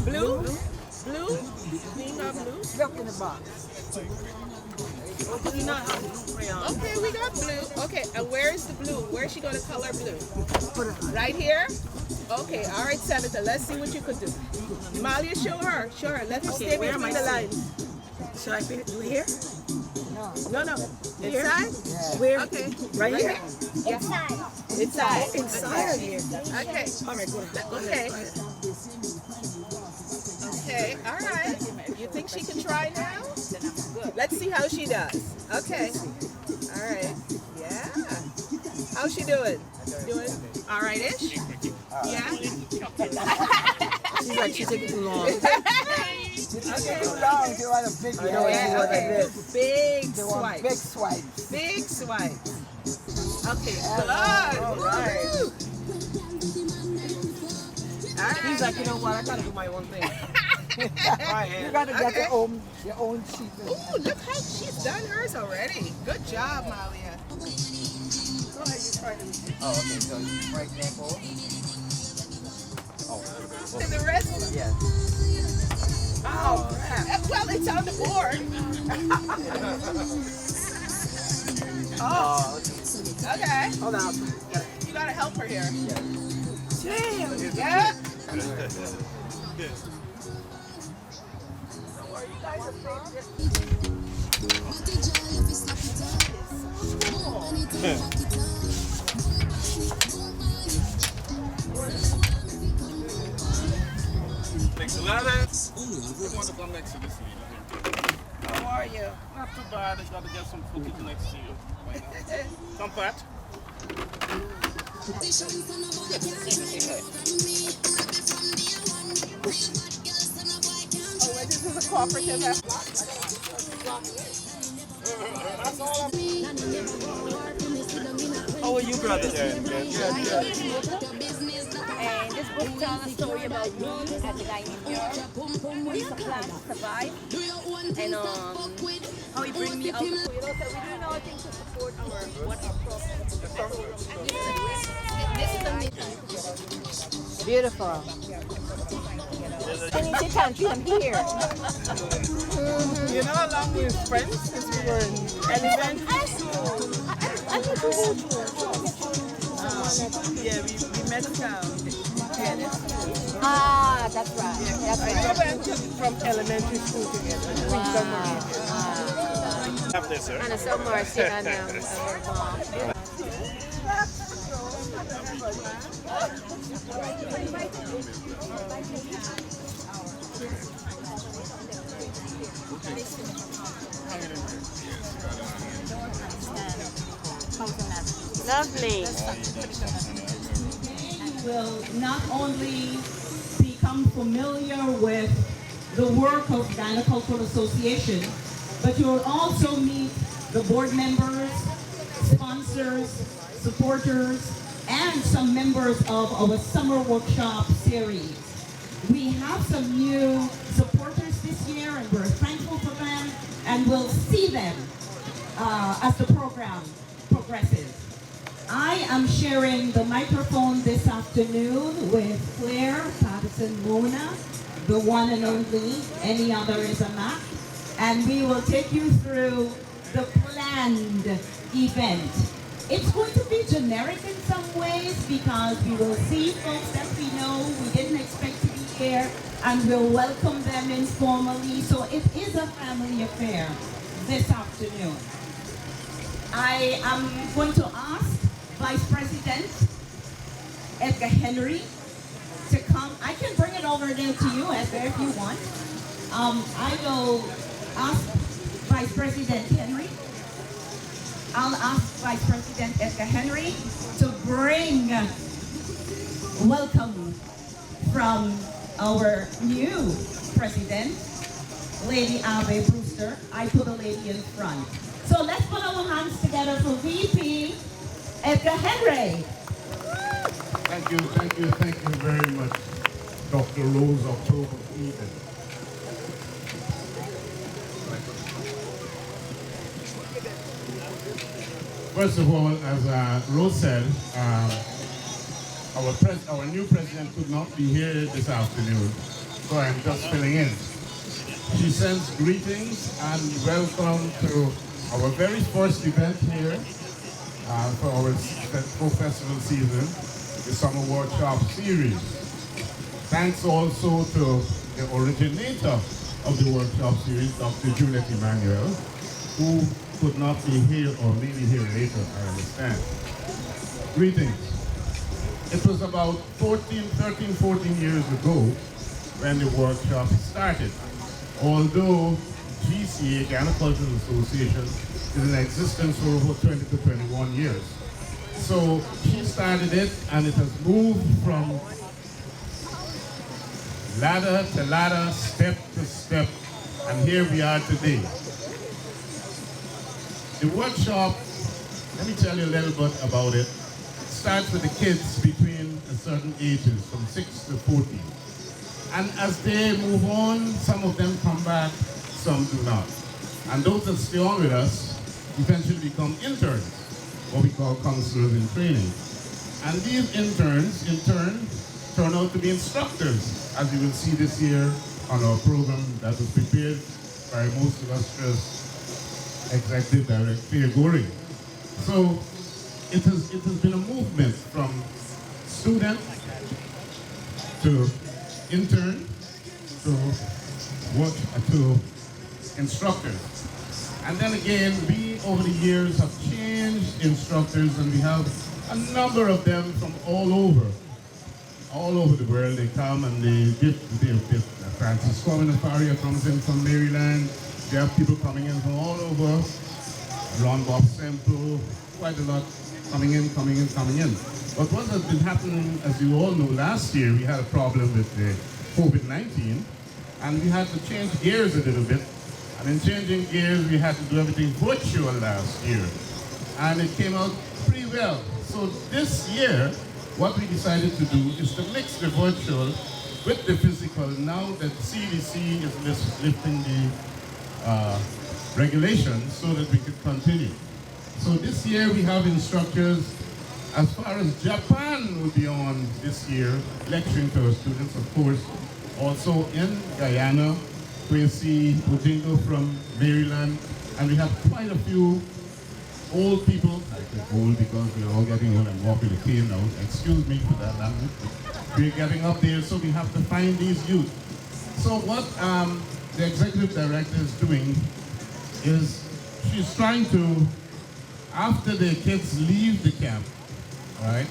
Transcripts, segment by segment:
Blue? Blue? We got blue? Look in the box. Do we not have blue crayon? Okay, we got blue. Okay, and where is the blue? Where's she going to color blue? Right here? Okay, all right, Senator. Let's see what you could do. Malia, show her. Show her. Let her stay between the lines. Should I do it here? No. Here? Inside? Yeah. Where? Okay. Right here? Inside. Inside of here. Okay. All right, go ahead. Okay. Okay, all right. You think she can try now? Let's see how she does. Okay. All right. Yeah. How's she doing? Doing all right-ish? Yeah? She's like, she's taking too long. It's too long. They want a big one. Okay. Big They want swipe. big swipes. Big swipe. Okay, good. All right. Woo-hoo. All He's right. like, you know what? I gotta do my own thing. You gotta get Okay. your own sheet. Ooh, look how she's done hers already. Good job, Malia. Go ahead, you try to. Oh, okay. So, for example. And the rest? Yeah. Oh, crap. Well, it's on the board. Oh, Okay. Hold on. You gotta help her here. Damn. Yeah. Next to ladder. I want to come next to this lady. How are you? Not too bad. I got to get some footage next to you. Right now. Come, Pat. Oh, wait, this is a cooperative effort. How are you, brother? And this book tells a story about me as a guy in New York. He's a plan to survive. And how he bring me out. So, so we're doing our thing to support our progress. This is amazing. Beautiful. And in this country, I'm here. You know, along with friends since we were in elementary school. Yeah, we met Ah, that's right. That's I right. went from elementary school together. Have this, sir. And so Marcy and mom. Lovely. Will not only become familiar with the work of Ghana Cultural Association, but you will also meet the board members, sponsors, supporters, and some members of our summer workshop series. We have some new supporters this year, and we're thankful for them, and we'll see them as the program progresses. I am sharing the microphone this afternoon with Claire Patterson Mona, the one and only, any other is a Mac, and we will take you through the planned event. It's going to be generic in some ways because we will see folks that we know we didn't expect to be here, and we'll welcome them informally. So it is a family affair this afternoon. I am going to ask Vice President Edgar Henry to come. I can bring it over there to you, Edgar, if you want. I will ask Vice President Henry. I'll ask Vice President Edgar Henry to bring welcome from our new president, Lady Ave Brewster. I put a lady in front. So let's put our hands together for VP Edgar Henry. Thank you very much, Dr. Rose October Eden. First of all, as Rose said, our new president could not be here this afternoon, so I'm just filling in. She sends greetings and welcome to our very first event here for our festival season, the Summer Workshop Series. Thanks also to the originator of the workshop series, Dr. Juliet Emmanuel, who could not be here or may be here later, I understand. Greetings. It was about 13, 14 years ago when the workshop started. Although GCA, Guyana Cultural Association, is in existence for over 20 to 21 years. So she started it and it has moved from ladder to ladder, step to step, and here we are today. The workshop, let me tell you a little bit about it. It starts with the kids between certain ages, from 6 to 14. And as they move on, some of them come back, some do not. And those that stay on with us eventually become interns, what we call counselors in training. And these interns, in turn, turn out to be instructors, as you will see this year on our program that was prepared by most illustrious Executive Director Pierre Goring. So it has been a movement from student to intern to work to instructors. And then again, we over the years have changed instructors, and we have a number of them from all over the world. They come and they give Francis Coleman Faria comes in from Maryland. They have people coming in from all over. Ron Bob Semple, quite a lot coming in. But what has been happening, as you all know, last year we had a problem with the COVID-19, and we had to change gears a little bit. And in changing gears, we had to do everything virtual last year. And it came out pretty well. So this year, what we decided to do is to mix the virtual with the physical now that CDC is lifting the regulations so that we could continue. So this year we have instructors as far as Japan will be on this year, lecturing to our students, of course. Also in Guyana, Kwesi Ojingo from Maryland, and we have quite a few old people. I say old because we're all getting old and walk with a cane now. Excuse me for that language. We're getting up there, so we have to find these youth. So what the executive director is doing is she's trying to, after the kids leave the camp, right,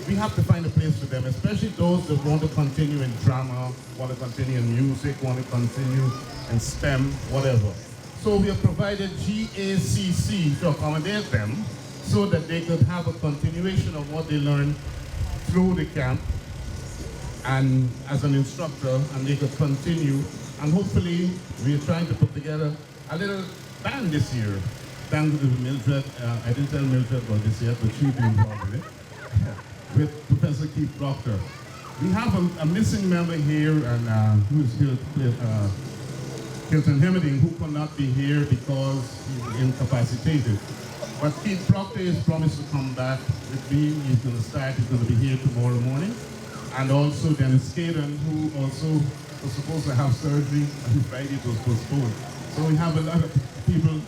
we have to find a place for them, especially those that want to continue in drama, want to continue in music, want to continue in STEM, whatever. So we have provided GACC to accommodate them so that they could have a continuation of what they learned through the camp and as an instructor, and they could continue. And hopefully we are trying to put together a little band this year. Thanks to Mildred, I didn't tell Mildred about this yet, but she's been involved in it, with Professor Keith Proctor. We have a missing member here, and who is here, Hilton Hemmerding, who could not be here because he's incapacitated. But Keith Proctor has promised to come back with me. He's going to be here tomorrow morning. And also Dennis Caden, who also was supposed to have surgery, and Friday it was postponed. So we have a lot of people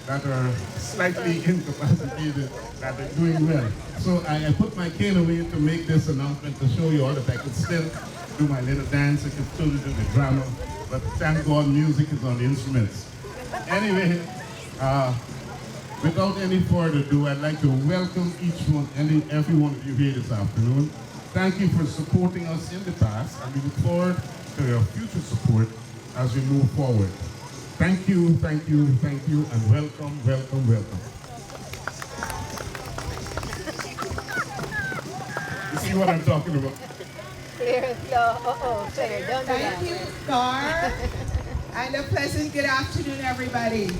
that are slightly incapacitated that are doing well. So I put my cane away to make this announcement to show you all that I could still do my little dance, I could still do the drama, but thank God music is on the instruments. Anyway, without any further ado, I'd like to welcome every one of you here this afternoon. Thank you for supporting us in the past, and we look forward to your future support as we move forward. Thank you, and welcome. You see what I'm talking about? Clear and flow. Clear. Don't do that. Thank you, Gar. And a pleasant good afternoon, everybody.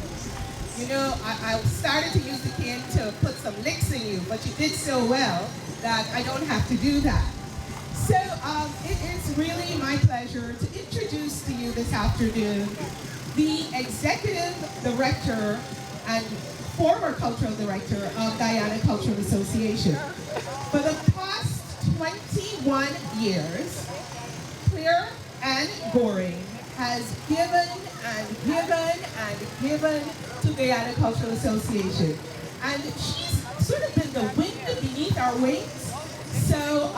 You know, I started to use the cane to put some licks in you, but you did so well that I don't have to do that. So it is really my pleasure to introduce to you this afternoon the Executive Director and former Cultural Director of Guyana Cultural Association. For the past 21 years, Claire Ann Goring has given and given and given to Guyana Cultural Association. And she's sort of been the wind beneath our wings. So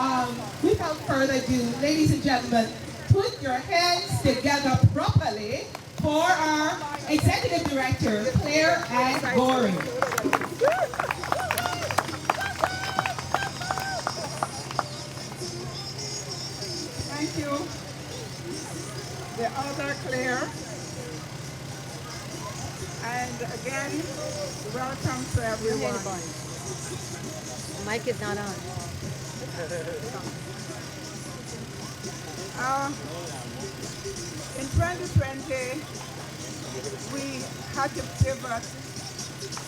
without further ado, ladies and gentlemen, put your hands together properly for our Executive Director, Claire Ann Goring. Thank you. The other Claire. And again, welcome to everyone. Mic is not on. In 2020, we had to pivot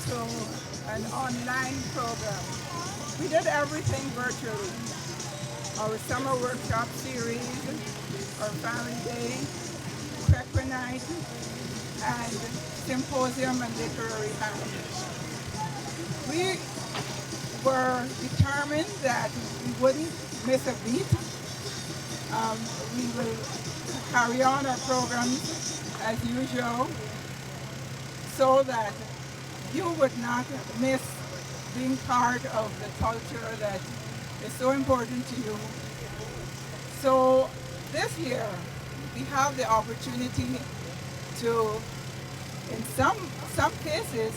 to an online program. We did everything virtually. Our summer workshop series, our family day, prepper night, and symposium and literary house. We were determined that we wouldn't miss a beat. We will carry on our programs as usual so that you would not miss being part of the culture that is so important to you. So this year, we have the opportunity to, in some cases,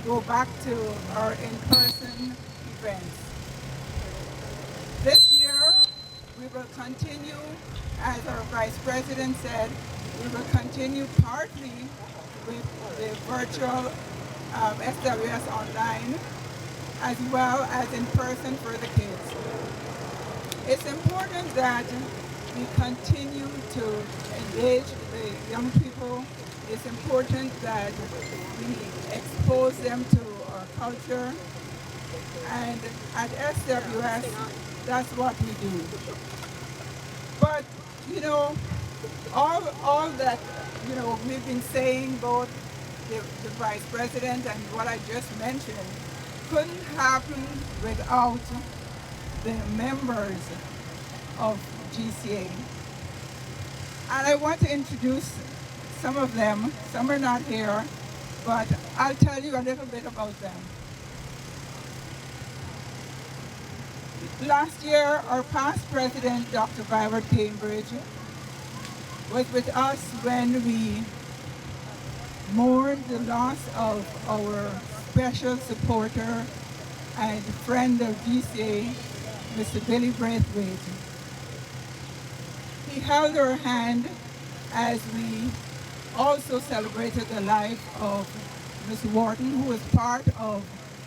go back to our in-person events. This year, we will continue, as our Vice President said, we will continue partly with the virtual SWS online, as well as in person for the kids. It's important that we continue to engage the young people. It's important that we expose them to our culture. And at SWS, that's what we do. But, you know, all that, you know, we've been saying, both the Vice President and what I just mentioned, couldn't happen without the members of GCA. And I want to introduce some of them. Some are not here, but I'll tell you a little bit about them. Last year, our past president, Dr. Vibert Cambridge, was with us when we mourned the loss of our special supporter and friend of GCA, Mr. Billy Braithwaite. He held our hand as we also celebrated the life of Ms. Wharton, who was part of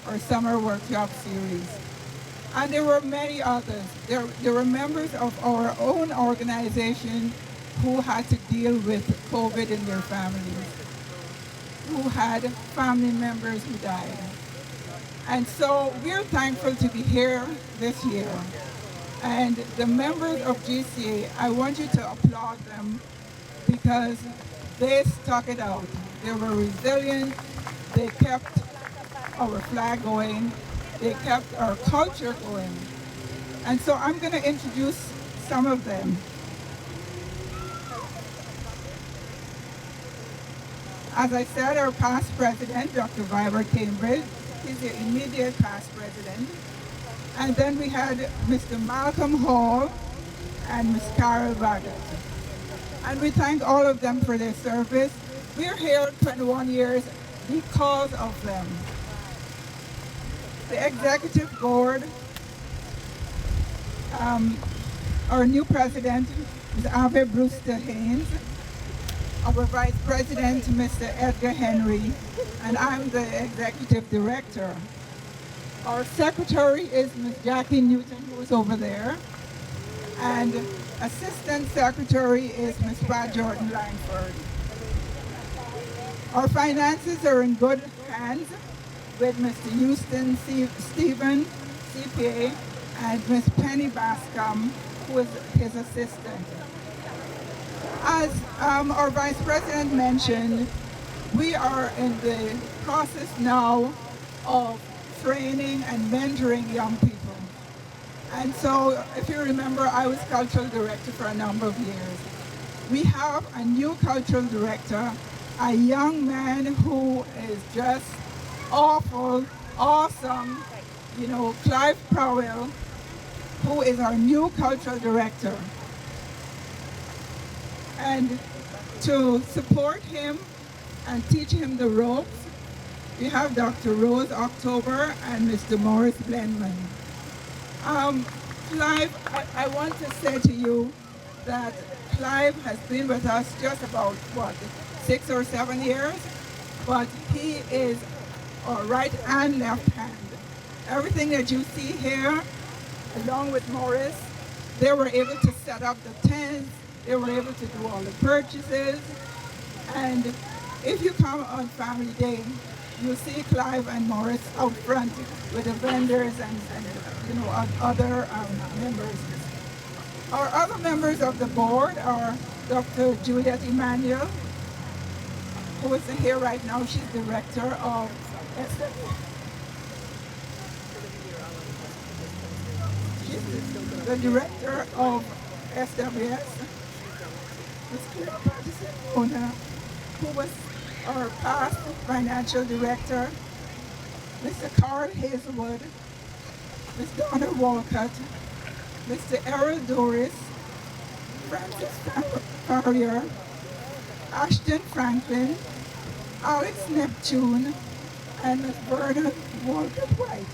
our summer workshop series. And there were many others. There were members of our own organization who had to deal with COVID in their families, who had family members who died. And so we're thankful to be here this year. And the members of GCA, I want you to applaud them because they stuck it out. They were resilient. They kept our flag going. They kept our culture going. And so I'm going to introduce some of them. As I said, our past president, Dr. Vibert Cambridge, he's the immediate past president. And then we had Mr. Malcolm Hall and Ms. Carol Baggett. And we thank all of them for their service. We're here 21 years because of them. The executive board, our new president is Ave Brewster Haynes, our vice president, Mr. Edgar Henry, and I'm the executive director. Our secretary is Ms. Jackie Newton, who is over there, and assistant secretary is Ms. Pat Jordan Langford. Our finances are in good hands with Mr. Houston Stephen, CPA, and Ms. Penny Bascom, who is his assistant. As our Vice President mentioned, we are in the process now of training and mentoring young people. And so, if you remember, I was cultural director for a number of years. We have a new cultural director, a young man who is just awful, awesome, you know, Clive Prowell, who is our new cultural director. And to support him and teach him the ropes, we have Dr. Rose October and Mr. Morris Blenman. Clive, I want to say to you that Clive has been with us just about, 6 or 7 years, but he is our right and left hand. Everything that you see here, along with Morris, they were able to set up the tents, they were able to do all the purchases, and if you come on Family Day, you'll see Clive and Morris out front with the vendors and you know, other members. Our other members of the board are Dr. Juliet Emanuel, who is here right now. She's director of She's the director of SWS. Ms. Claire Patterson, who was our past financial director, Mr. Carl Hazelwood, Ms. Donna Walcott, Mr. Errol Doris, Francis Farrier, Ashton Franklin, Alex Neptune, and Ms. Verna Walcott White.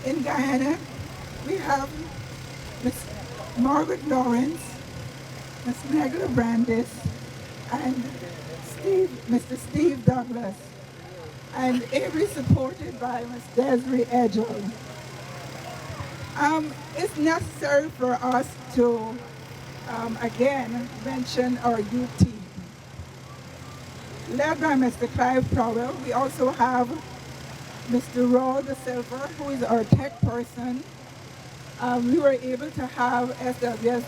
In Guyana, we have Ms. Margaret Lawrence, Ms. Negla Brandis, and Mr. Steve Douglas, and every supported by Ms. Desiree Edgell. It's necessary for us to, again, mention our youth team. Led by Mr. Clive Prowell, we also have Mr. Raw De Silva, who is our tech person. We were able to have SWS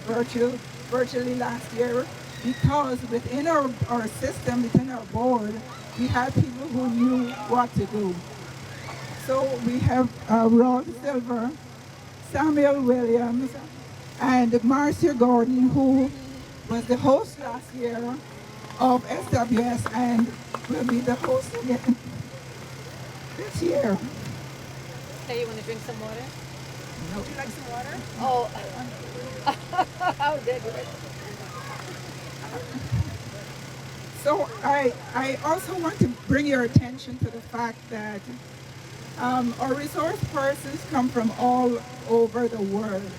virtually last year because within our system, within our board, we had people who knew what to do. So we have Rod Silver, Samuel Williams, and Marcia Gordon, who was the host last year of SWS and will be the host again this year. Hey, you want to drink some water? No. Would you like some water? Oh, how did it? So I also want to bring your attention to the fact that our resource persons come from all over the world.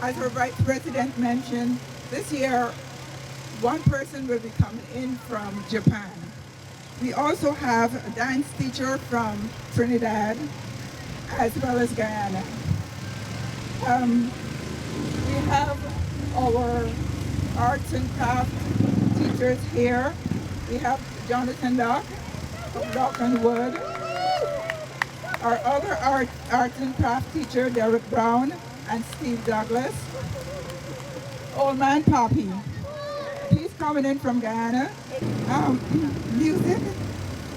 As our Vice President mentioned, this year, one person will be coming in from Japan. We also have a dance teacher from Trinidad, as well as Guyana. We have our arts and craft teachers here. We have Jonathan Locke of Lock and Wood. Our other arts and craft teacher, Derek Brown and Steve Douglas. Old Man Poppy, he's coming in from Guyana. Music,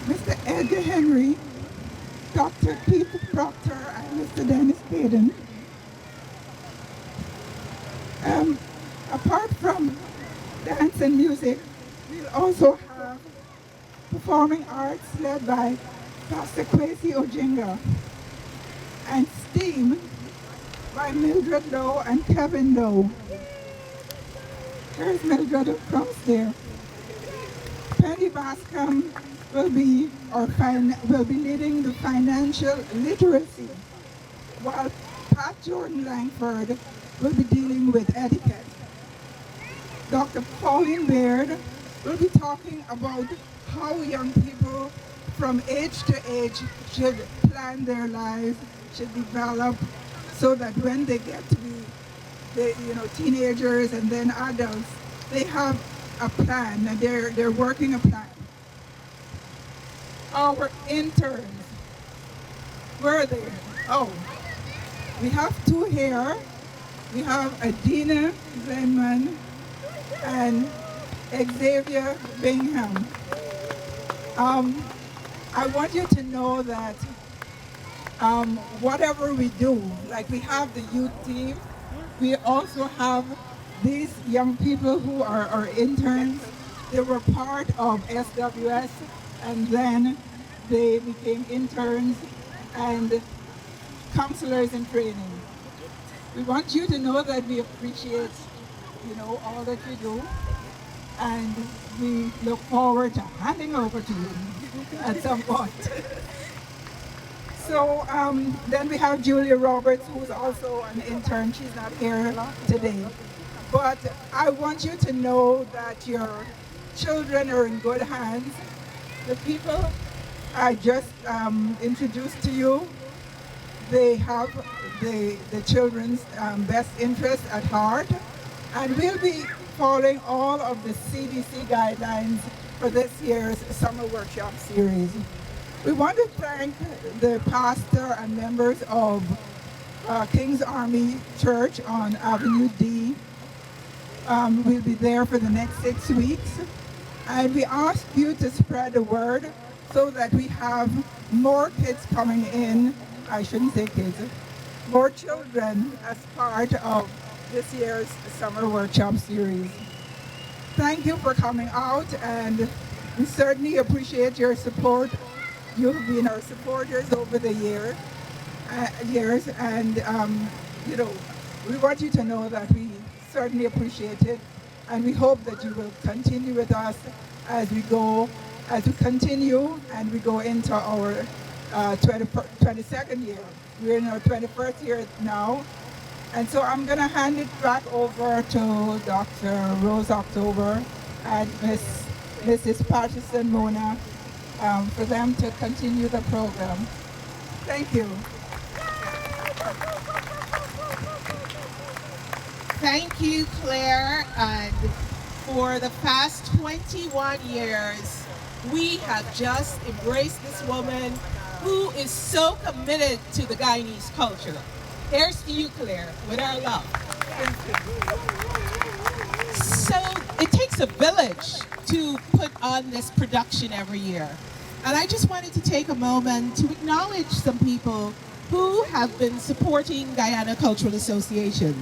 Mr. Edgar Henry, Dr. Keith Proctor, and Mr. Dennis Baden. Apart from dance and music, we'll also have performing arts led by Pastor Kwesi Ojinga, and STEAM by Mildred Lowe and Kevin Lowe. Here's Mildred who comes there. Penny Bascom will be leading the financial literacy, while Pat Jordan Langford will be dealing with etiquette. Dr. Pauline Baird will be talking about how young people from age to age should plan their lives, should develop, so that when they get to be teenagers and then adults, they have a plan and they're working a plan. Our interns, where are they? Oh, we have two here. We have Adina Glenman and Xavier Bingham. I want you to know that whatever we do, like we have the youth team, we also have these young people who are our interns. They were part of SWS and then they became interns and counselors in training. We want you to know that we appreciate, all that you do, and we look forward to handing over to you at some point. So then we have Julia Roberts, who's also an intern. She's not here today. But I want you to know that your children are in good hands. The people I just introduced to you, they have the children's best interest at heart. And we'll be following all of the CDC guidelines for this year's summer workshop series. We want to thank the pastor and members of King's Army Church on Avenue D. We'll be there for the next 6 weeks. And we ask you to spread the word so that we have more kids coming in. I shouldn't say kids, more children as part of this year's summer workshop series. Thank you for coming out, and we certainly appreciate your support. You've been our supporters over the years, and we want you to know that we certainly appreciate it, and we hope that you will continue with us as we continue and we go into our 22nd year. We're in our 21st year now. And so I'm going to hand it back over to Dr. Rose October and Mrs. Patterson Mona for them to continue the program. Thank you. Thank you, Claire. And for the past 21 years, we have just embraced this woman who is so committed to the Guyanese culture. Here's to you, Claire, with our love. So it takes a village to put on this production every year. And I just wanted to take a moment to acknowledge some people who have been supporting Guyana Cultural Association.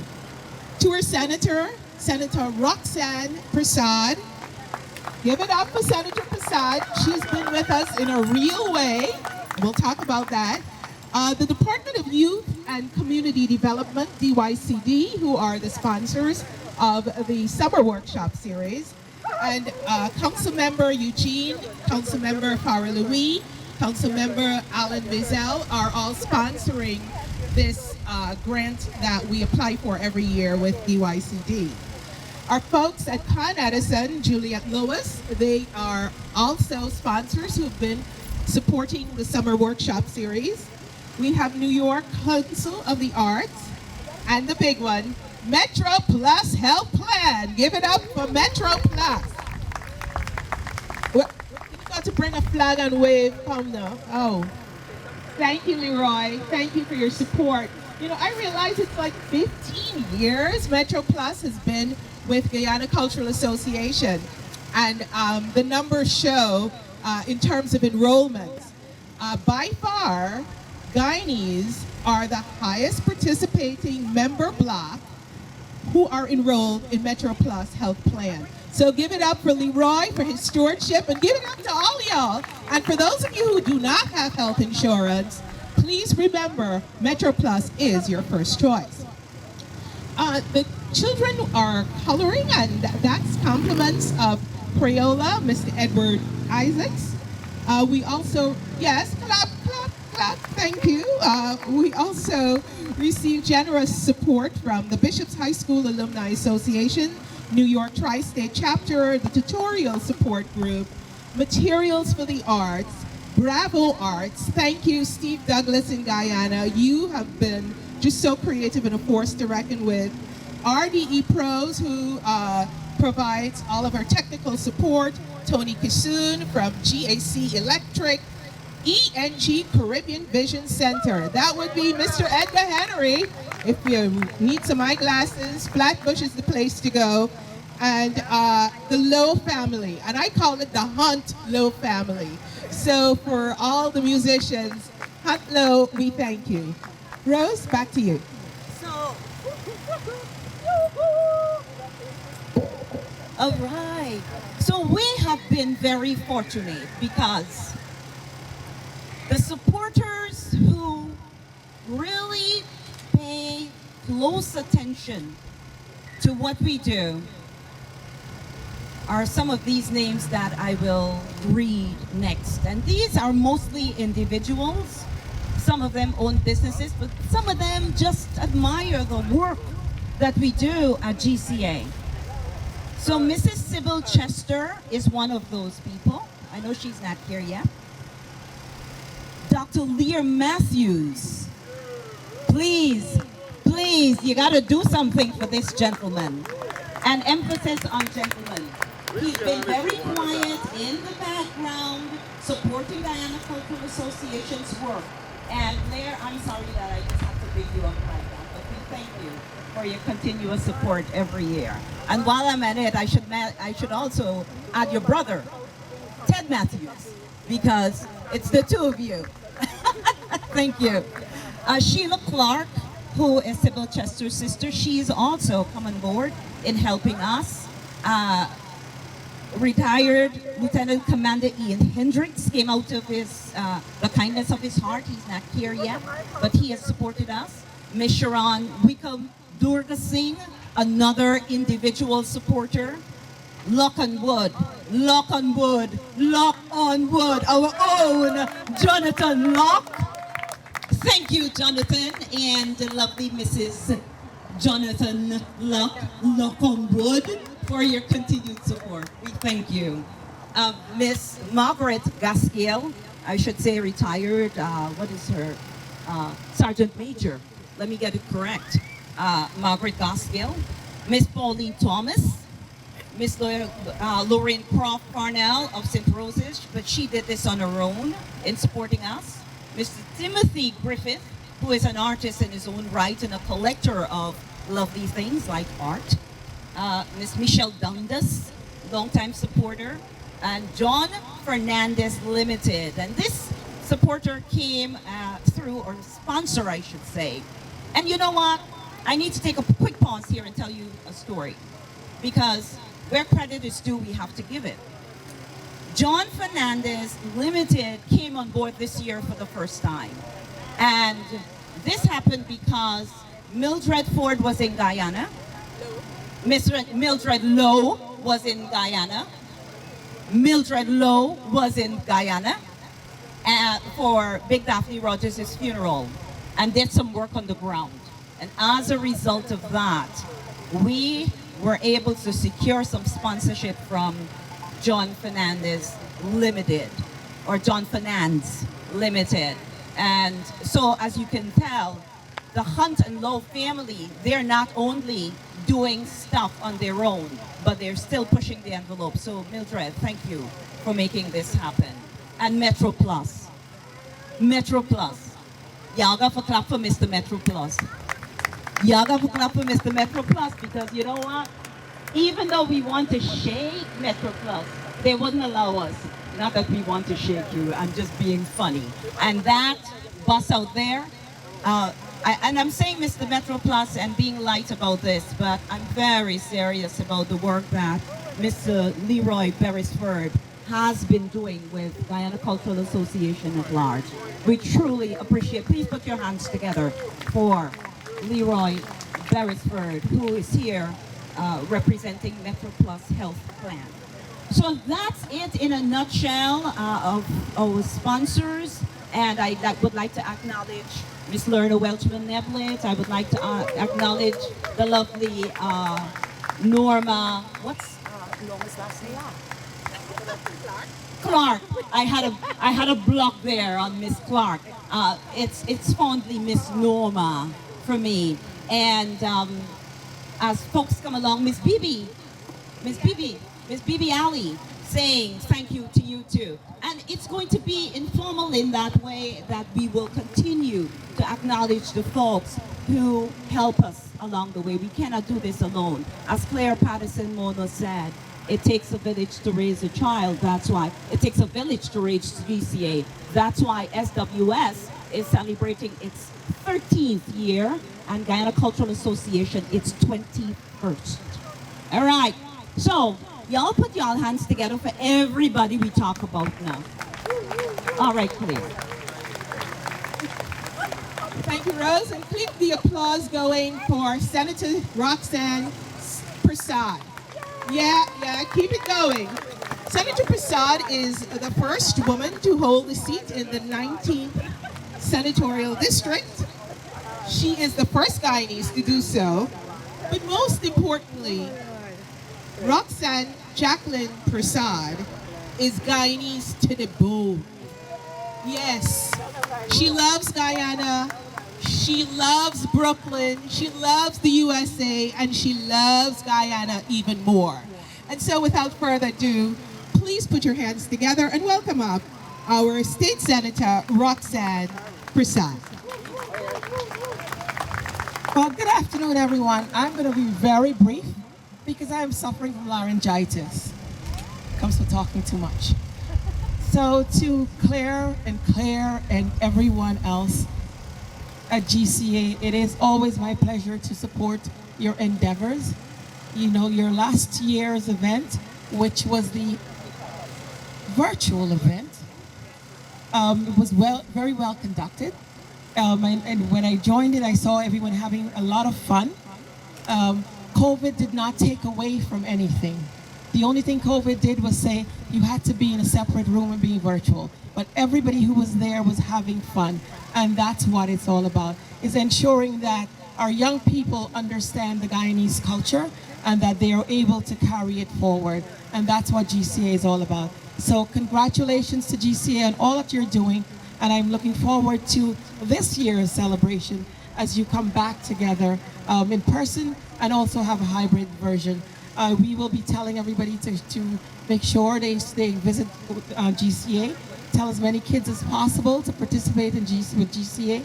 To our Senator Roxanne Prasad. Give it up for Senator Prasad. She's been with us in a real way. We'll talk about that. The Department of Youth and Community Development, DYCD, who are the sponsors of the Summer Workshop Series. And Councilmember Eugene, Councilmember Farah Louis, Councilmember Alan Vizel are all sponsoring this grant that we apply for every year with DYCD. Our folks at Con Edison, Juliette Lewis, they are also sponsors who've been supporting the Summer Workshop Series. We have New York Council of the Arts, and the big one, Metro Plus Health Plan. Give it up for Metro Plus. Well, you've got to bring a flag and wave. Come now. Oh, thank you, Leroy. Thank you for your support. I realize it's like 15 years Metro Plus has been with Guyana Cultural Association, and the numbers show in terms of enrollments. By far, Guyanese are the highest participating member block who are enrolled in Metro Plus Health Plan. So give it up for Leroy for his stewardship, and give it up to all y'all. And for those of you who do not have health insurance, please remember Metro Plus is your first choice. The children are coloring, and that's compliments of Crayola, Mr. Edward Isaacs. We also, yes, clap, clap, clap, thank you. We also received generous support from the Bishop's High School Alumni Association, New York Tri-State Chapter, the Tutorial Support Group, Materials for the Arts, Bravo Arts. Thank you, Steve Douglas in Guyana. You have been just so creative and a force to reckon with. RDE Pros, who provides all of our technical support. Tony Kisoon from GAC Electric. ENG Caribbean Vision Center. That would be Mr. Edgar Henry. If you need some eyeglasses, Flatbush is the place to go. And the Lowe family, and I call it the Hunt Lowe family. So for all the musicians, Hello, we thank you. Rose, back to you. So, all right. So we have been very fortunate because the supporters who really pay close attention to what we do are some of these names that I will read next. And these are mostly individuals. Some of them own businesses, but some of them just admire the work that we do at GCA. So Mrs. Sybil Chester is one of those people. I know she's not here yet. Dr. Lear Matthews, please, you gotta do something for this gentleman. An emphasis on gentlemen. He's been very quiet in the background, supporting Guyana Cultural Association's work. And Lear, I'm sorry that I just have to bring you up like that, but we thank you for your continuous support every year. And while I'm at it, I should also add your brother, Ted Matthews, because it's the two of you. Thank you. Sheila Clark, who is Sybil Chester's sister, she's also come on board in helping us. Retired Lieutenant Commander Ian Hendricks came out of the kindness of his heart. He's not here yet, but he has supported us. Miss Sharon Wickham Durga Singh, another individual supporter. Lock on wood, lock on wood, lock on wood. Our own Jonathan Locke. Thank you, Jonathan, and the lovely Mrs. Jonathan Locke on wood, for your continued support. We thank you. Miss Margaret Gaskiel, I should say retired, what is her? Sergeant Major. Let me get it correct. Margaret Gaskiel. Miss Pauline Thomas. Miss Lorraine Croft Parnell of St. Roses, but she did this on her own in supporting us. Mr. Timothy Griffith, who is an artist in his own right and a collector of lovely things like art. Miss Michelle Dundas, longtime supporter, and John Fernandez Limited. And this supporter came through, or sponsor, I should say. And you know what? I need to take a quick pause here and tell you a story, because where credit is due, we have to give it. John Fernandez Limited came on board this year for the first time. And this happened because Mildred Ford was in Guyana. Mildred Lowe was in Guyana. Mildred Lowe was in Guyana for Big Daphne Rogers' funeral and did some work on the ground. And as a result of that, we were able to secure some sponsorship from John Fernandez Limited, or John Fernandez Limited. And so, as you can tell, the Hunt and Lowe family, they're not only doing stuff on their own, but they're still pushing the envelope. So Mildred, thank you for making this happen. And Metro Plus. Metro Plus. Y'all got to clap for Mr. Metro Plus. Y'all got to clap for Mr. Metro Plus, because you know what? Even though we want to shake Metro Plus, they wouldn't allow us. Not that we want to shake you, I'm just being funny. And that bus out there, and I'm saying Mr. Metro Plus and being light about this, but I'm very serious about the work that Mr. Leroy Beresford has been doing with Guyana Cultural Association at large. We truly appreciate, please put your hands together for Leroy Beresford, who is here representing Metro Plus Health Plan. So that's it in a nutshell of our sponsors. And I would like to acknowledge Ms. Lerna Welchman Neblett. I would like to acknowledge the lovely Norma, what's Norma's last name? Clark. I had a block there on Miss Clark. It's fondly Miss Norma for me. And as folks come along, Miss Bibi Ali, saying thank you to you too. And it's going to be informal in that way, that we will continue to acknowledge the folks who help us along the way. We cannot do this alone. As Claire Patterson Mono said, it takes a village to raise a child. That's why it takes a village to raise GCA. That's why SWS is celebrating its 13th year, and Guyana Cultural Association its 21st. All right, so y'all put y'all hands together for everybody we talk about now. All right, please. Thank you, Rose, and keep the applause going for Senator Roxanne Prasad. Yeah, keep it going. Senator Prasad is the first woman to hold a seat in the 19th senatorial district. She is the first Guyanese to do so, but most importantly, Roxanne Jacqueline Prasad is Guyanese to the bone. Yes, she loves Guyana, she loves Brooklyn, she loves the USA, and she loves Guyana even more. And so without further ado, please put your hands together and welcome up our State Senator, Roxanne Prasad. Well, good afternoon, everyone. I'm going to be very brief because I am suffering from laryngitis. Comes with talking too much. So to Claire and everyone else at GCA, it is always my pleasure to support your endeavors. You know, your last year's event, which was the virtual event, it was very well conducted. And when I joined it, I saw everyone having a lot of fun. COVID did not take away from anything. The only thing COVID did was say you had to be in a separate room and be virtual. But everybody who was there was having fun. And that's what it's all about, is ensuring that our young people understand the Guyanese culture and that they are able to carry it forward. And that's what GCA is all about. So congratulations to GCA on all that you're doing. And I'm looking forward to this year's celebration as you come back together in person and also have a hybrid version. We will be telling everybody to make sure they visit GCA, tell as many kids as possible to participate with GCA.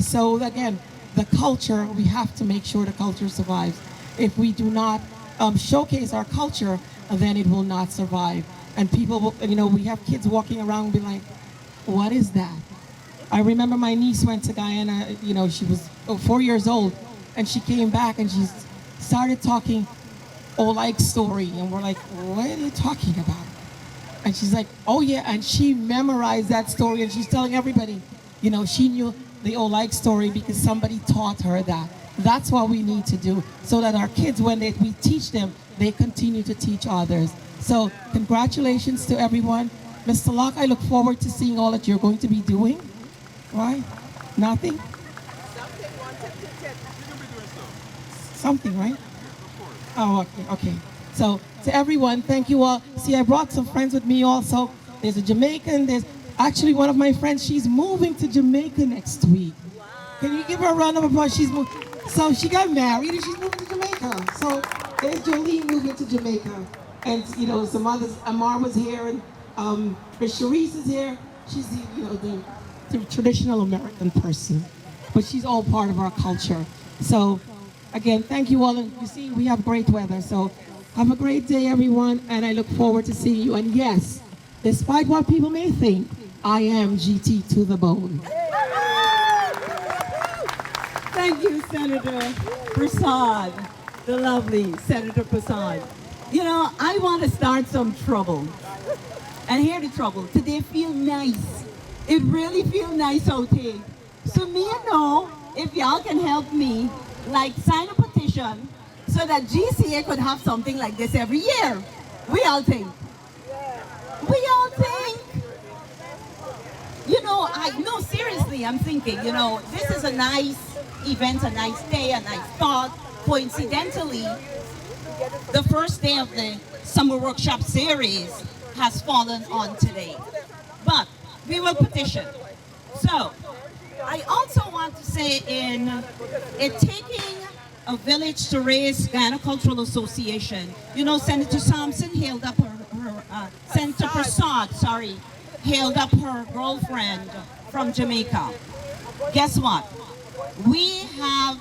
So again, the culture, we have to make sure the culture survives. If we do not showcase our culture, then it will not survive. And people will, you know, we have kids walking around and be like, what is that? I remember my niece went to Guyana, you know, she was 4 years old, and she came back and she started talking Oleg story, and we're like, what are you talking about? And she's like, oh yeah, and she memorized that story, and she's telling everybody, you know, she knew the Oleg story because somebody taught her that. That's what we need to do, so that our kids, when we teach them, they continue to teach others. So congratulations to everyone. Mr. Locke, I look forward to seeing all that you're going to be doing. Right? Nothing? Something, right? Oh, okay. So to everyone, thank you all. See, I brought some friends with me also. There's a Jamaican. There's actually one of my friends. She's moving to Jamaica next week. Wow. Can you give her a round of applause? So she got married and she's moving to Jamaica. So there's Jolene moving to Jamaica. And, you know, some others, Amar was here, and Cherise is here. She's the traditional American person, but she's all part of our culture. So again, thank you all. And you see, we have great weather. So have a great day, everyone. And I look forward to seeing you. And yes, despite what people may think, I am GT to the bone. Thank you, Senator Prasad, the lovely Senator Prasad. You know, I want to start some trouble. And hear the trouble. Today feel nice. It really feel nice out here. So me and know if y'all can help me, like sign a petition so that GCA could have something like this every year. We all think. We all think. You know, no, seriously, I'm thinking, you know, this is a nice event, a nice day, a nice thought. Coincidentally, the first day of the summer workshop series has fallen on today. But we will petition. So, I also want to say in it taking a village to raise Guyana Cultural Association, you know, Senator Sampson hailed up Senator Prasad, hailed up her girlfriend from Jamaica. Guess what? We have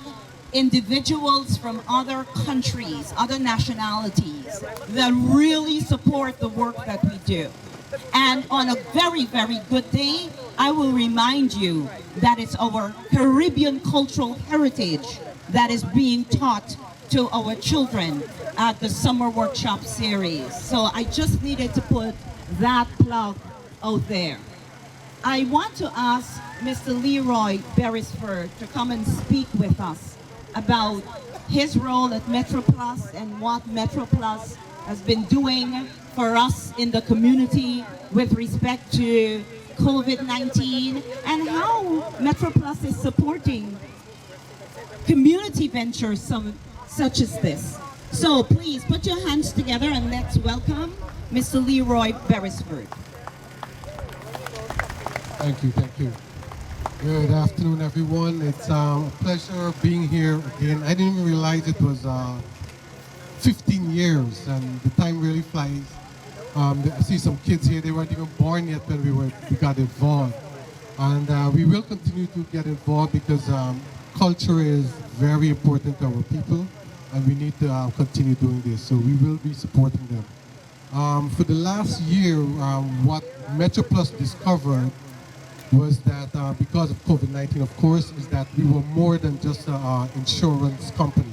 individuals from other countries, other nationalities that really support the work that we do. And on a very, very good day, I will remind you that it's our Caribbean cultural heritage that is being taught to our children at the summer workshop series. So I just needed to put that plug out there. I want to ask Mr. Leroy Beresford to come and speak with us about his role at MetroPlus and what MetroPlus has been doing for us in the community with respect to COVID-19 and how MetroPlus is supporting community ventures such as this. So please put your hands together and let's welcome Mr. Leroy Beresford. Thank you, thank you. Good afternoon, everyone. It's a pleasure being here again. I didn't even realize it was 15 years, and the time really flies. I see some kids here, they weren't even born yet when we got involved. And we will continue to get involved because culture is very important to our people, and we need to continue doing this. So we will be supporting them. For the last year, what MetroPlus discovered was that because of COVID-19, of course, is that we were more than just an insurance company.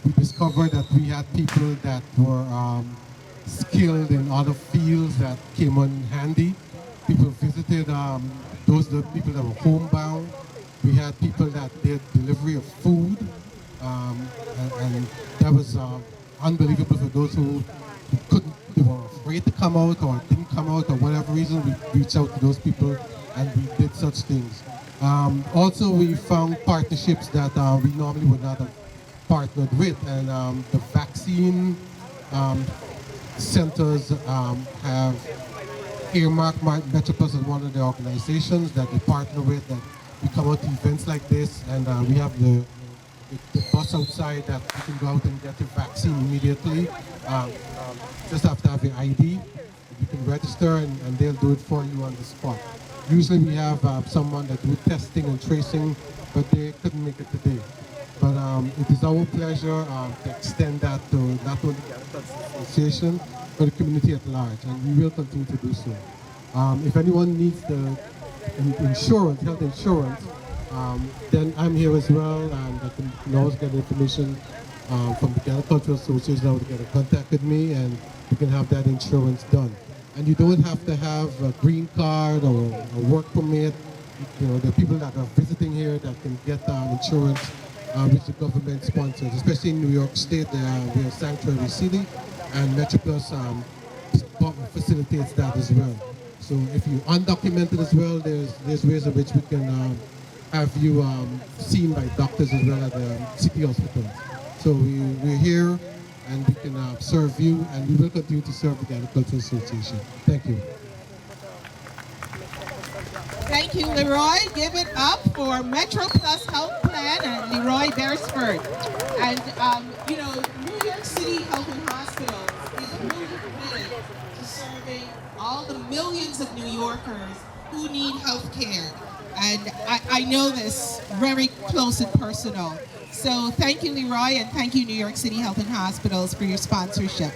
We discovered that we had people that were skilled in other fields that came in handy. People visited, those are the people that were homebound. We had people that did delivery of food, and that was unbelievable for those who couldn't, they were afraid to come out or didn't come out or whatever reason. We reached out to those people and we did such things. Also, we found partnerships that we normally would not have partnered with, and the vaccine centers have earmarked MetroPlus as one of the organizations that they partner with, that we come out to events like this, and we have the bus outside that you can go out and get your vaccine immediately. Just have to have your ID. You can register and they'll do it for you on the spot. Usually we have someone that do testing and tracing, but they couldn't make it today. But it is our pleasure to extend that to not only the association, but the community at large, and we will continue to do so. If anyone needs the insurance, health insurance, then I'm here as well, and they can always get information from the Ghana Cultural Association. Now to get in contact with me, and we can have that insurance done. And you don't have to have a green card or a work permit. You know, there are people that are visiting here that can get insurance, which the government sponsors, especially in New York State. We're a sanctuary city, and MetroPlus facilitates that as well. So if you're undocumented as well, there's ways in which we can have you seen by doctors as well at the city hospital. So we're here, and we can serve you, and we will continue to serve the Ghana Cultural Association. Thank you. Thank you, Leroy. Give it up for MetroPlus Health Plan and Leroy Beresford. And, you know, New York City Health and Hospitals is really committed to serving all the millions of New Yorkers who need health care. And I know this very close and personal. So thank you, Leroy, and thank you, New York City Health and Hospitals, for your sponsorship.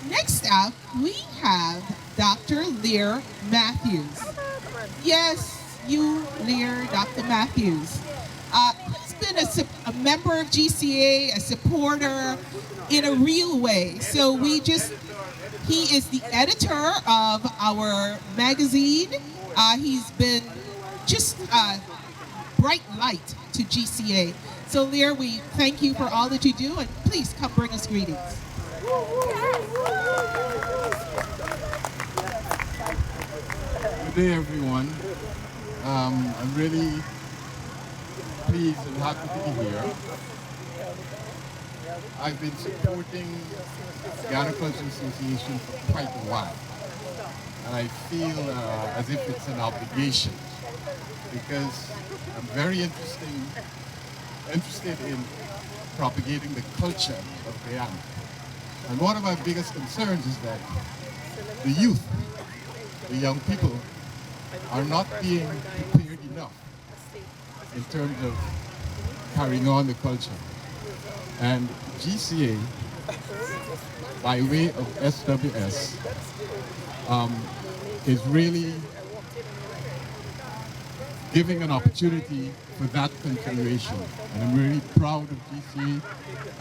Next up, we have Dr. Lear Matthews. Yes, you, Lear, Dr. Matthews. He's been a member of GCA, a supporter in a real way. So he is the editor of our magazine. He's been just a bright light to GCA. So Lear, we thank you for all that you do, and please come bring us greetings. Good day, everyone. I'm really pleased and happy to be here. I've been supporting Ghana Cultural Association for quite a while, and I feel as if it's an obligation, because I'm very interested in propagating the culture of Guyana. And one of my biggest concerns is that the youth, the young people, are not being prepared enough in terms of carrying on the culture. And GCA, by way of SWS, is really giving an opportunity for that continuation. And I'm really proud of GCA,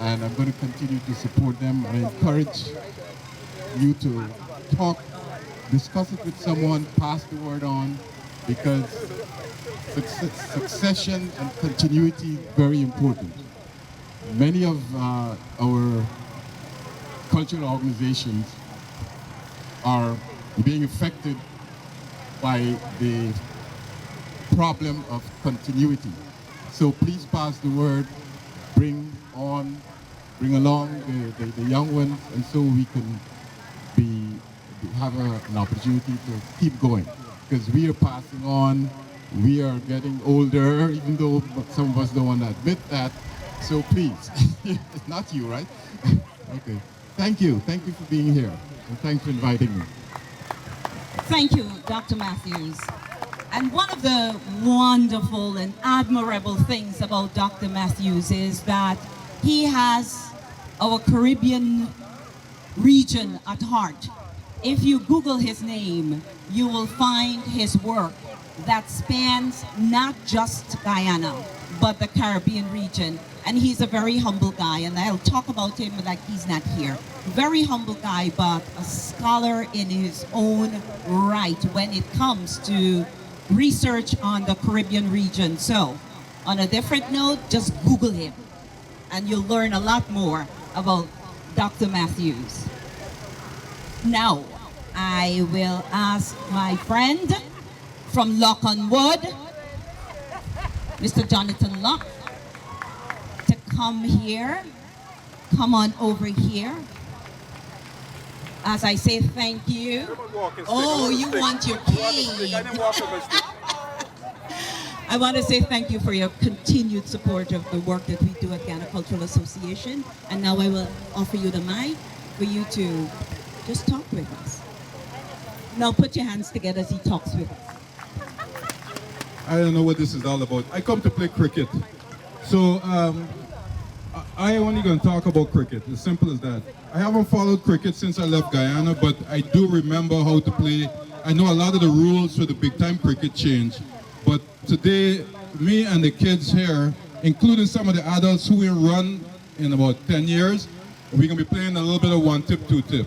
and I'm going to continue to support them. I encourage you to talk, discuss it with someone, pass the word on, because succession and continuity is very important. Many of our cultural organizations are being affected by the problem of continuity. So please pass the word, bring along the young ones, and so we can have an opportunity to keep going. Because we are passing on, we are getting older, even though some of us don't want to admit that. So please, it's not you, right? Okay. Thank you for being here, and thanks for inviting me. Thank you, Dr. Matthews. And one of the wonderful and admirable things about Dr. Matthews is that he has our Caribbean region at heart. If you Google his name, you will find his work that spans not just Guyana, but the Caribbean region. And he's a very humble guy, and I'll talk about him like he's not here. Very humble guy, but a scholar in his own right when it comes to research on the Caribbean region. So, on a different note, just Google him, and you'll learn a lot more about Dr. Matthews. Now, I will ask my friend from Lock on Wood, Mr. Jonathan Locke, to come here. Come on over here. As I say thank you. Oh, you want your cane. I want to say thank you for your continued support of the work that we do at Guyana Cultural Association. And now I will offer you the mic for you to just talk with us. Now put your hands together as he talks with us. I don't know what this is all about. I come to play cricket. So I only going to talk about cricket, as simple as that. I haven't followed cricket since I left Guyana, but I do remember how to play. I know a lot of the rules for the big time cricket changed. But today, me and the kids here, including some of the adults who will run in about 10 years, we're going to be playing a little bit of one tip, two tip.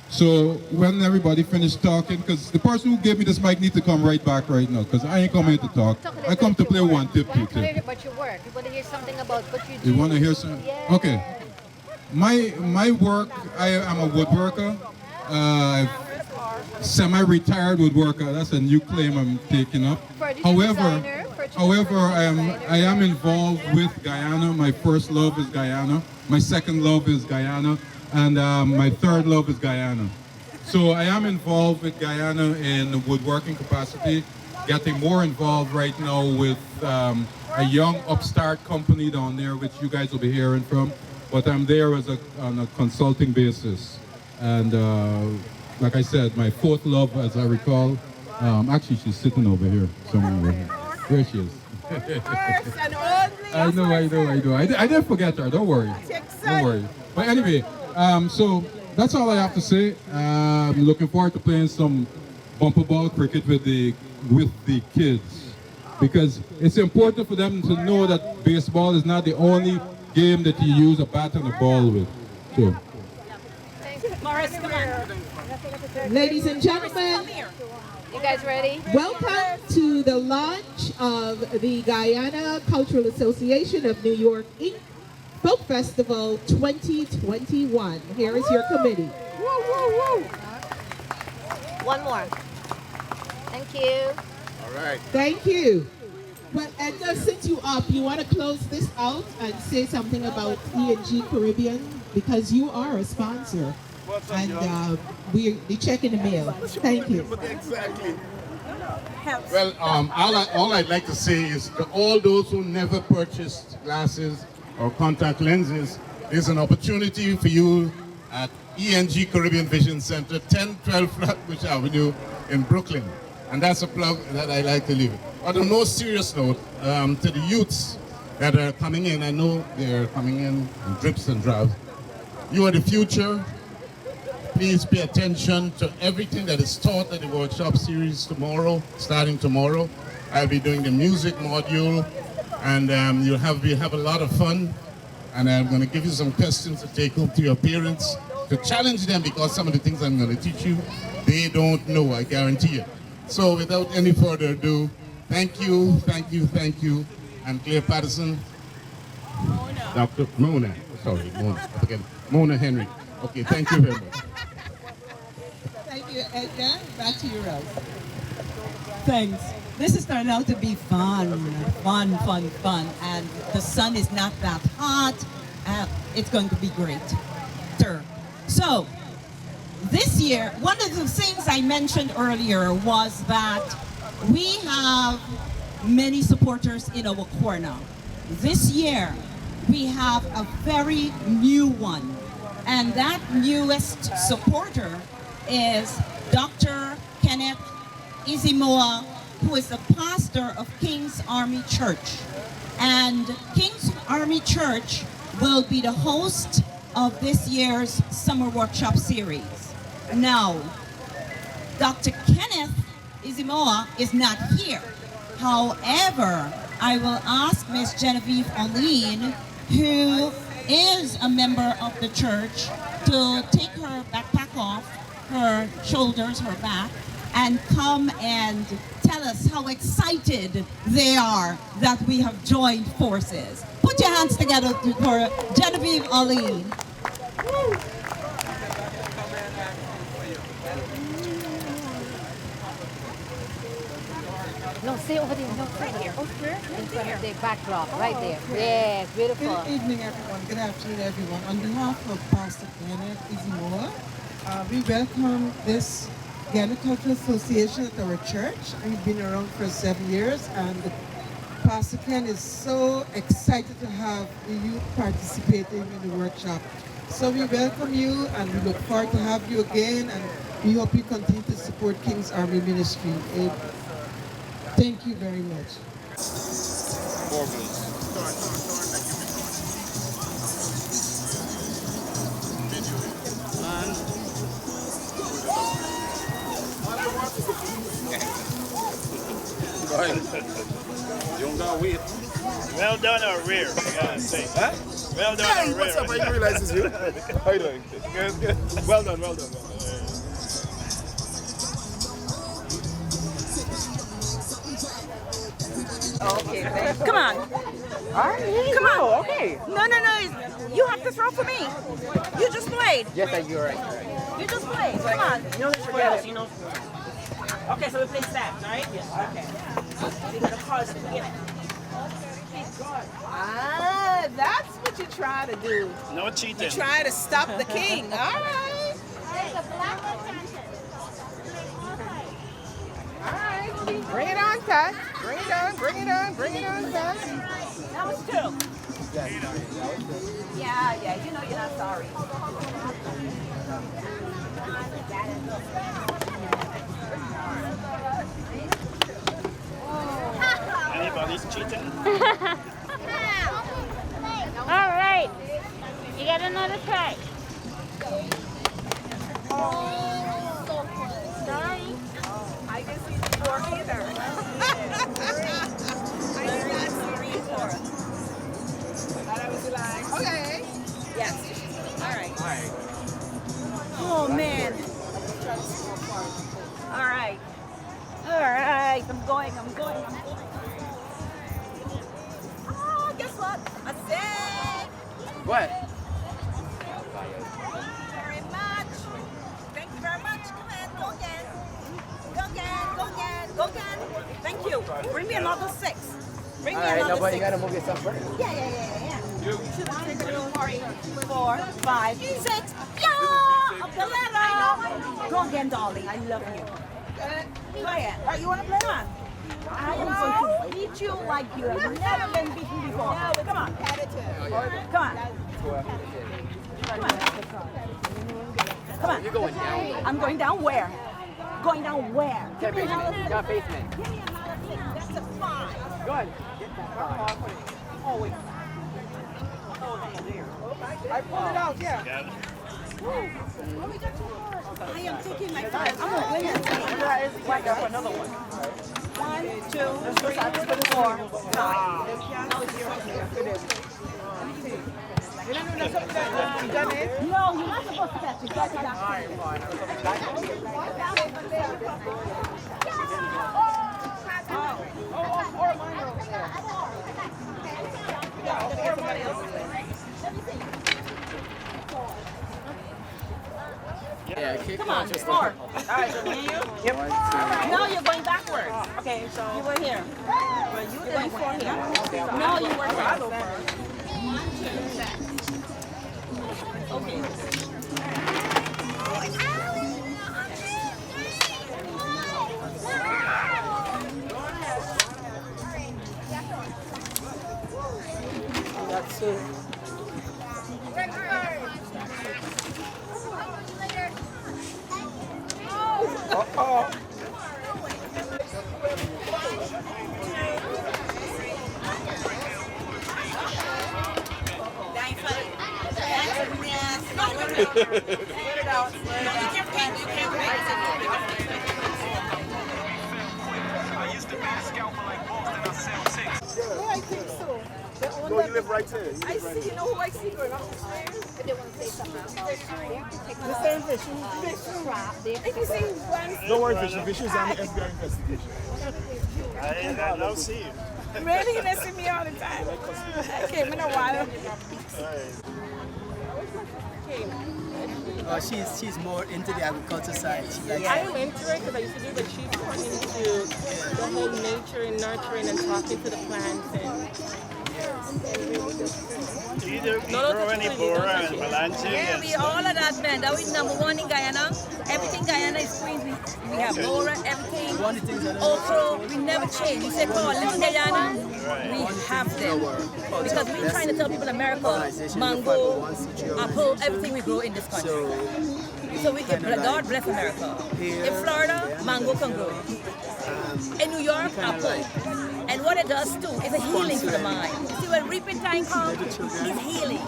So when everybody finished talking, because the person who gave me this mic needs to come right back right now, because I ain't coming here to talk. I come to play one tip, two tip. About your work. You want to hear something about what you do? You want to hear something? Yeah. Okay. My work, I am a woodworker. Semi-retired woodworker. That's a new claim I'm taking up. However, I am involved with Guyana. My first love is Guyana. My second love is Guyana. And my third love is Guyana. So I am involved with Guyana in the woodworking capacity, getting more involved right now with a young upstart company down there, which you guys will be hearing from. But I'm there as on a consulting basis. And like I said, my fourth love, as I recall, actually she's sitting over here somewhere. There she is. I know. I didn't forget her, don't worry. Don't worry. But anyway, so that's all I have to say. I'm looking forward to playing some bumper ball cricket with the kids, because it's important for them to know that baseball is not the only game that you use a bat and a ball with. So. Morris, come on. Ladies and gentlemen, You guys ready? welcome to the launch of the Guyana Cultural Association of New York, Inc. Folk Festival 2021. Here is your committee. One more. Thank you. All right. Thank you. But Edna, since you up, you want to close this out and say something about E&G Caribbean, because you are a sponsor. And we're checking the mail. Thank you. Exactly. Well, all I'd like to say is to all those who never purchased glasses or contact lenses, there's an opportunity for you at E&G Caribbean Vision Center, 1012 Flatbush Avenue in Brooklyn. And that's a plug that I like to leave. On a more serious note, to the youths that are coming in, I know they're coming in drips and drabs. You are the future. Please pay attention to everything that is taught at the workshop series tomorrow, starting tomorrow. I'll be doing the music module, and we'll have a lot of fun. And I'm going to give you some questions to take home to your parents to challenge them, because some of the things I'm going to teach you, they don't know, I guarantee you. So without any further ado, thank you, and Claire Patterson, Dr. Mona, Mona Henry. Okay, thank you very much. Thank you, Edgar. Back to you, Rose. Thanks. This has turned out to be fun, and the sun is not that hot. It's going to be great. So, this year, one of the things I mentioned earlier was that we have many supporters in our corner. This year, we have a very new one, and that newest supporter is Dr. Kenneth Izimoa, who is the pastor of King's Army Church. And King's Army Church will be the host of this year's Summer Workshop Series. Now, Dr. Kenneth Izimoa is not here. However, I will ask Ms. Genevieve Oline, who is a member of the church, to take her backpack off, her shoulders, her back, and come and tell us how excited they are that we have joined forces. Put your hands together for Genevieve Oline. No, stay over there. No, right here. In front of the backdrop, right there. Yes, beautiful. Good evening, everyone. Good afternoon, everyone. On behalf of Pastor Kenneth Izimoa, we welcome this Ghana Cultural Association at our church. We've been around for 7 years, and Pastor Ken is so excited to have the youth participating in the workshop. So we welcome you, and we look forward to have you again, and we hope you continue to support King's Army Ministry. Thank you very much. You don't gotta wait. Well done or rare, I gotta say. Huh? Well done or rare. What's up? I didn't realize it's you. How you doing? Good, good. Well done, well done, well done. Okay, come on. All right, Come on. Okay. No. You have to throw for me. You just played. Yes, you're right. You just played. Come on. You know this for you know. Okay, so we play stats, right? Yes. Okay. We got a card at the beginning. Ah, that's what you try to do. No cheating. You try to stop the king. All right. All right. Bring it on, Pat. Bring it on, Pat. That was 2. Yeah, you know you're not sorry. Anybody's cheating? All right. You got another try. Sorry. I didn't see the 4 either. I did not see 3 and 4. And I was like, okay. Yes. All right. Oh, man. All right. I'm going. Oh, guess what? I said. What? Very much. Thank you very much. Come on, go again. Go again. Thank you. Bring me another 6. Bring me another 6. You gotta move yourself first. Yeah. You should have taken a 4, 5, 6. Yeah! Up the ladder. Go again, darling. I love you. Go ahead. All right, you want to play on? I am going to beat you like you have never been beaten before. Come on. Come on. You're going down. I'm going down where? Going down where? Give me another 6. Got basement. Give me another 6. That's a 5. Go ahead. Oh, wait. I pulled it out, yeah. I am taking my 5. I'm going to win it. It's like another one. 1, 1, 2, 3, 4, 5. Now it's your turn. No, you're not supposed to touch it. You got to touch Yeah, Come on, 4. All right, so me and you? Yep. Now you're going backwards. Okay, so you were here. Well, you did before here. Now you were here. Okay. That's it. Uh-oh. Yeah, I think so. No, you live right there. I see, you know who I see going up the stairs? If they want to say something else, The same fish. If you see one... Don't worry, Fish. Fish is on the FBI investigation. I don't see you. Really, you see me all the time. I came in a while. She's more into the agriculture side. She likes I am into it because I used to do, but she's more into the whole nature and nurturing and talking to the plants and Do you grow any bora and melange? yeah, we all of that, man. That was #1 in Guyana. Everything Guyana is Queens. We have Bora, everything. Okra, we never change. We say, oh, little Guyana, we have them. Because we're trying to tell people in America, mango, apple, everything we grow in this country. So we can, God bless America. In Florida, mango can grow. In New York, apple. And what it does too is a healing for the mind. You see, when reaping time comes, it's healing.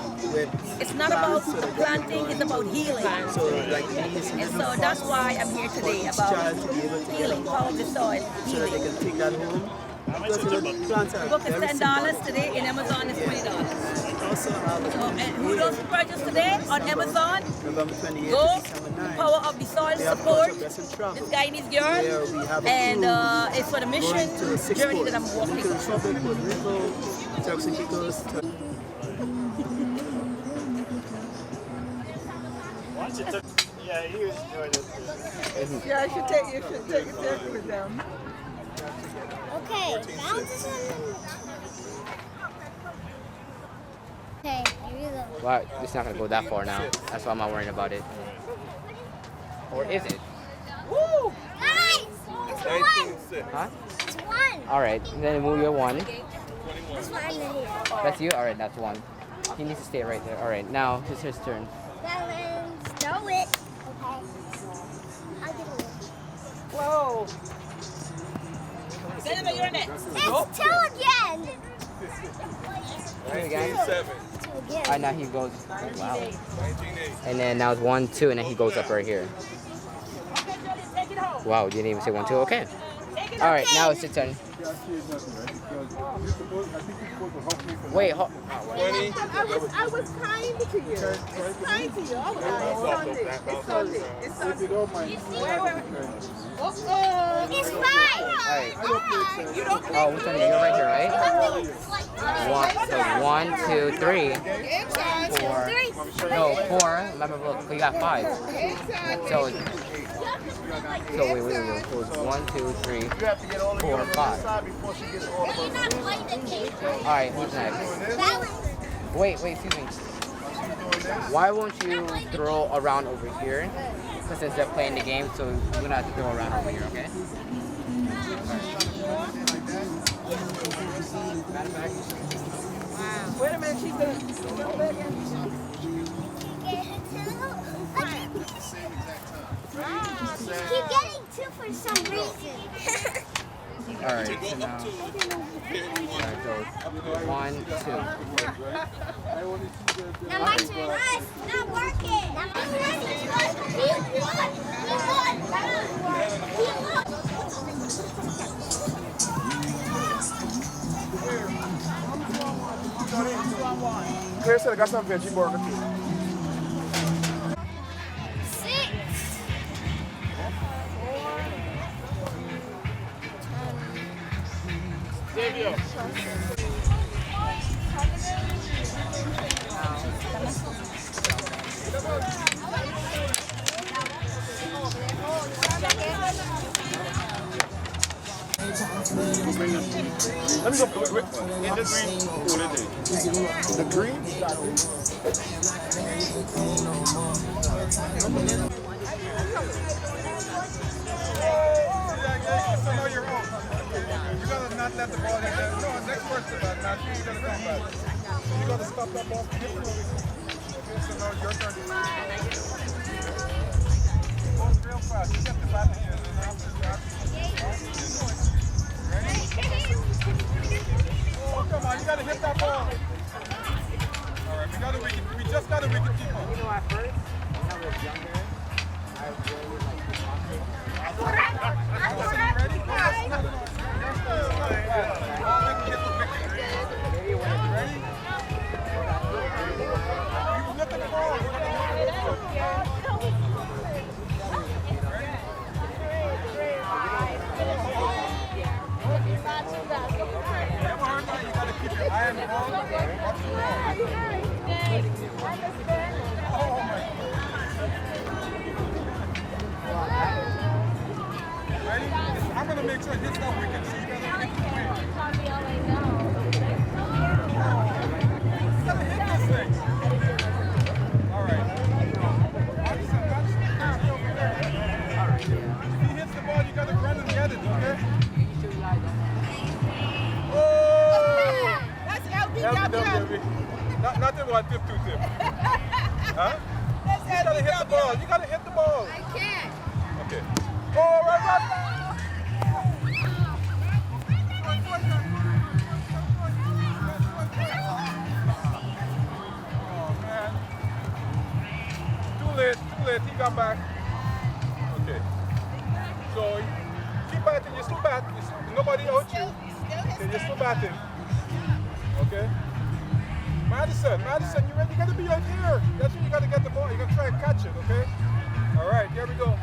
It's not about planting, it's about healing. And so that's why I'm here today, about healing, power of the soil, healing. Book is $10 today, in Amazon is $20. So, and who does purchase today on Amazon? Go, the power of the soil, support this Guyanese girl, and it's for the mission journey that I'm walking. Yeah, you enjoyed it. Yeah, you should take it with them. Okay, bounces in. Okay, here you go. Well, it's not gonna go that far now. That's why I'm not worrying about it. Or is it? Woo! Guys, it's 1. Huh? It's 1. All right. Then move your 1. This one here. That's you. All right. That's 1. He needs to stay right there. All right. Now it's his turn. Balance. Throw it. Okay. I'll give it. Whoa. Senator, you're next. It's 2 again. 2 again. 2 again. Now he goes. Wow. And then now it's 1, 2, and then he goes up right here. Wow, you didn't even say 1, 2. Okay. All right, now it's your turn. Wait, I was kind to you. It's kind to you. It's Sunday. It's Sunday. Wait. Uh-oh. It's 5. All right. You don't Oh, which one? You're right here, right? 1, 2, 3. 4. No, 4. Remember, look, you got 5. So wait. So it's 1, 2, 3, 4, 5. All right, who's next? Wait, excuse me. Why won't you throw around over here? Because since they're playing the game, so we're gonna have to throw around over here, okay? Wait a minute, she's gonna jump back in. Keep getting 2 for some reason. Alright, so now. Alright, so 1, 2. Now my turn. It's not working. Now my turn. He won. Claire said I got some veggie burger too. Let me go put it in the green. Cool it in. The green? So now you're home. You gotta not let the ball hit that. No, next person, but not you. You gotta come back. So you gotta stop that ball from hitting. Okay, so now your turn. Goes real fast. You get the bat in here, and then after that. Ready? Oh, come on, you gotta hit that ball. Alright, we just got a wicket keeper. You know, at first, when I was younger, I really like to talk to him. Ready? Ready? You look at the ball. You gotta keep your eye on the ball. Watch the ball. Oh my God. Ready? I'm gonna make sure it hits that wicket so you gotta hit the wicket. You gotta hit this thing. Alright. If he hits the ball, you gotta run and get it, okay? That's LBW. Nothing one tip, two tip. Huh? That's You gotta hit the ball. You gotta hit the ball. I can't. Okay. Oh, right. Oh, man. Too late. He got back. Okay. So, keep batting. You still bat. Nobody out you. Okay, you're still batting. Okay. Madison, you ready? You gotta be out here. That's when you gotta get the ball. You're gonna try and catch it, okay? All right, here we go.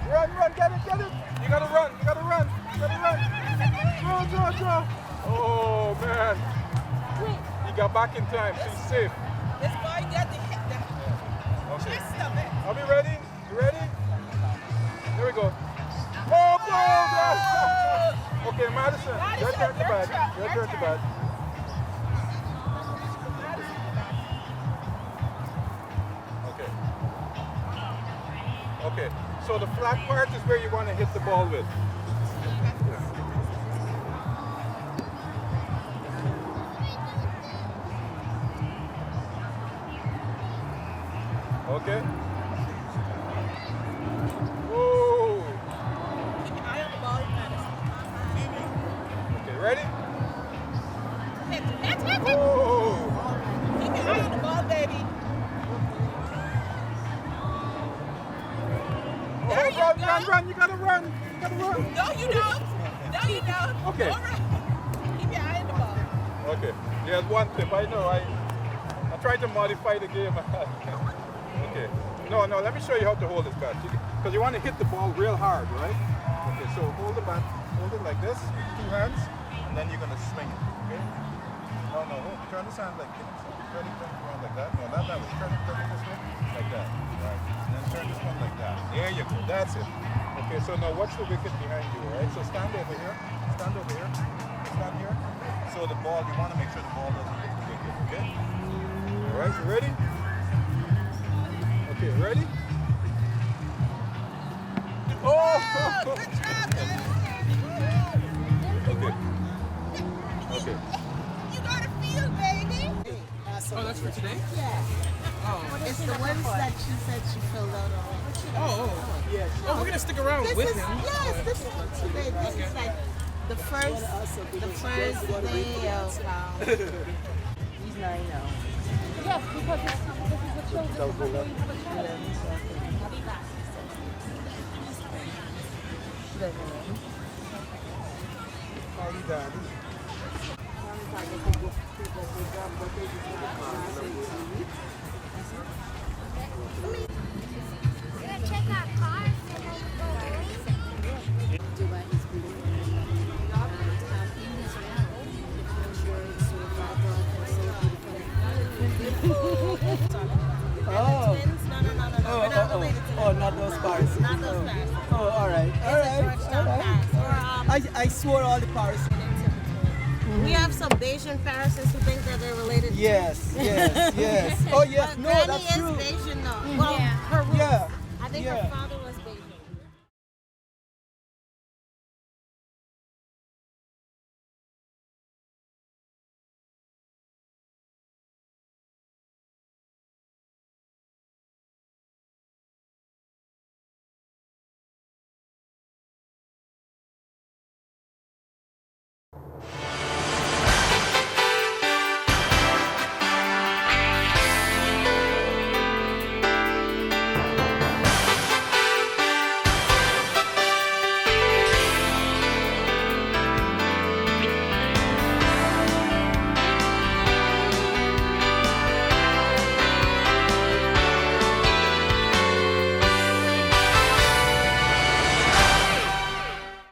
Run, get it. You gotta run. Draw. Oh, man. He got back in time, so he's safe. This boy got to hit the chest of it. Are we ready? You ready? Here we go. Oh, goal! Okay, Madison, your turn to bat. Okay, so the flat part is where you want to hit the ball with. Okay. Whoa. Keep your eye on the ball, Madison. Okay, ready? Hit. Whoa. Keep your eye on the ball, baby. There you go. Run, you gotta run. No, you don't. Okay. All right. Keep your eye on the ball. Okay. There's one tip. I know. I tried to modify the game. Okay. No, let me show you how to hold this bat. Because you want to hit the ball real hard, right? Okay, so hold the bat, hold it like this, 2 hands, and then you're going to swing it, okay? No, turn this hand like this. Turn it around like that. No, not that way. Turn it this way, like that. Right. And then turn this one like that. There you go. That's it. Okay, so now watch the wicket behind you, right? So stand over here. Stand here. So the ball, you want to make sure the ball doesn't hit the wicket, okay? All right, you ready? Okay, ready? Oh! Good job, man. Okay. You got a field, baby. Oh, that's for today? Yeah. Oh. It's the ones that she said she filled out already. Yeah. Oh, we're gonna stick around with him. Yes, this is for today. This is like the first day of. He's 9 now. Yes, because this is what children are going to the How you done? Oh, not those Pharisees. Not those Pharisees. Oh, all right. All right. I swore all the Pharisees. We have some Bayesian Pharisees who think that they're related. Yes, yes, yes. Oh, yes. But No, Granny that's is true. Bayesian, though. Well, her roots. Yeah. I think Yeah. her father